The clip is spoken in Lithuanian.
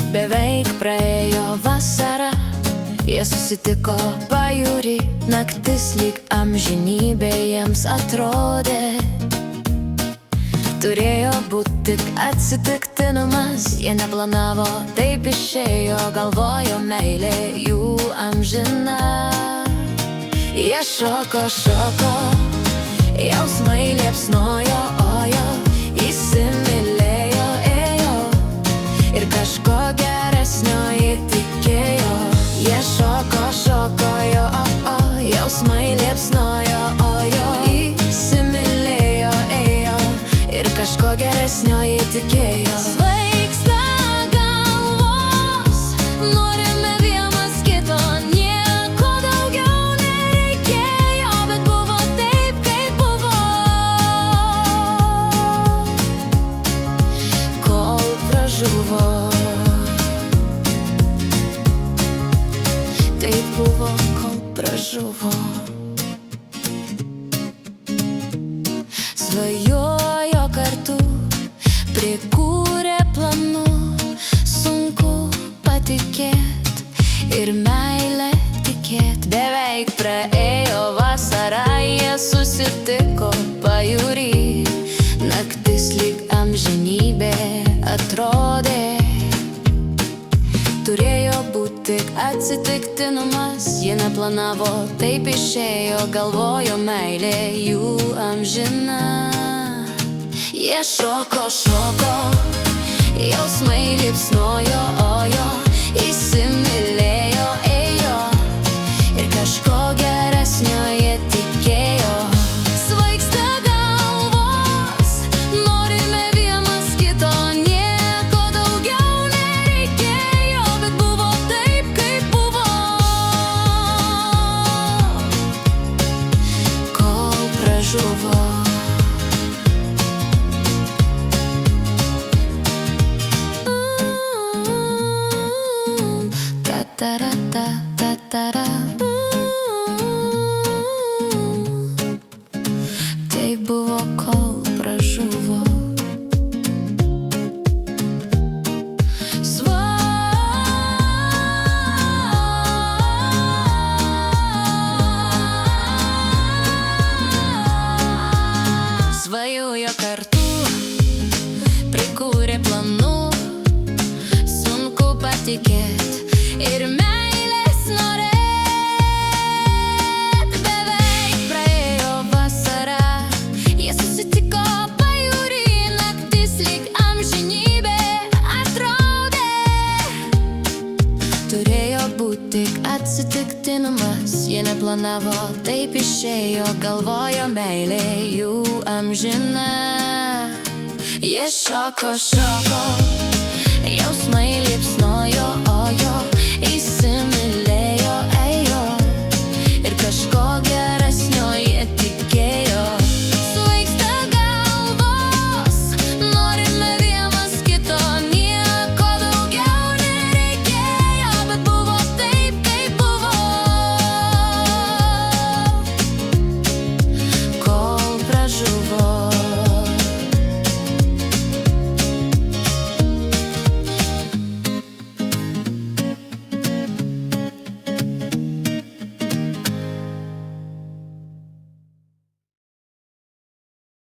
Beveik praėjo vasara, jie susitiko pajūry, naktis lyg amžinybė jiems atrodė. Turėjo būti tik atsitiktinumas, jie neplanavo, taip išėjo, galvojo meilė jų amžina. Jie šoko, jausmai liepsnojo, ojo, įsimylėjo, ėjo ir kažko geresnio įtikėjo. Jie šoko, jausmai liepsnojo, ojo, įsimylėjo, ėjo ir kažko geresnio įtikėjo. Svaigsta galvos, norime vienas kito, nieko daugiau nereikėjo, bet buvo taip, kaip buvo. Kol pražuvo, taip buvo, kol pražuvo. Svajojo kartu, prikūrė planų, sunku patikėt ir meilę tikėt. Beveik praėjo vasara, jie susitiko pajūry, naktis lyg amžinybė atrodė. Turėjo būti tik atsitiktinumas, jie neplanavo, taip išėjo, galvojo meilė jų amžina. Jie šoko, jausmai liepsnojo, ojo, įsimylėjo, ėjo ir kažko geresnio jie tikėjo. Svaigsta galvos, norime vienas kito, nieko daugiau nereikėjo, bet buvo taip, kaip buvo. Kol pražuvo, tai buvo, kol pražuvo. Svajojo kartu, prikūrė planų, sunku patikėt ir meilės norėt. Beveik praėjo vasara, jie susitiko pajūry, naktis lyg amžinybė atrodė. Turėjo būti tik atsitiktinumas, jie neplanavo, taip išėjo, galvojo meilė jų amžina. Jie šoko,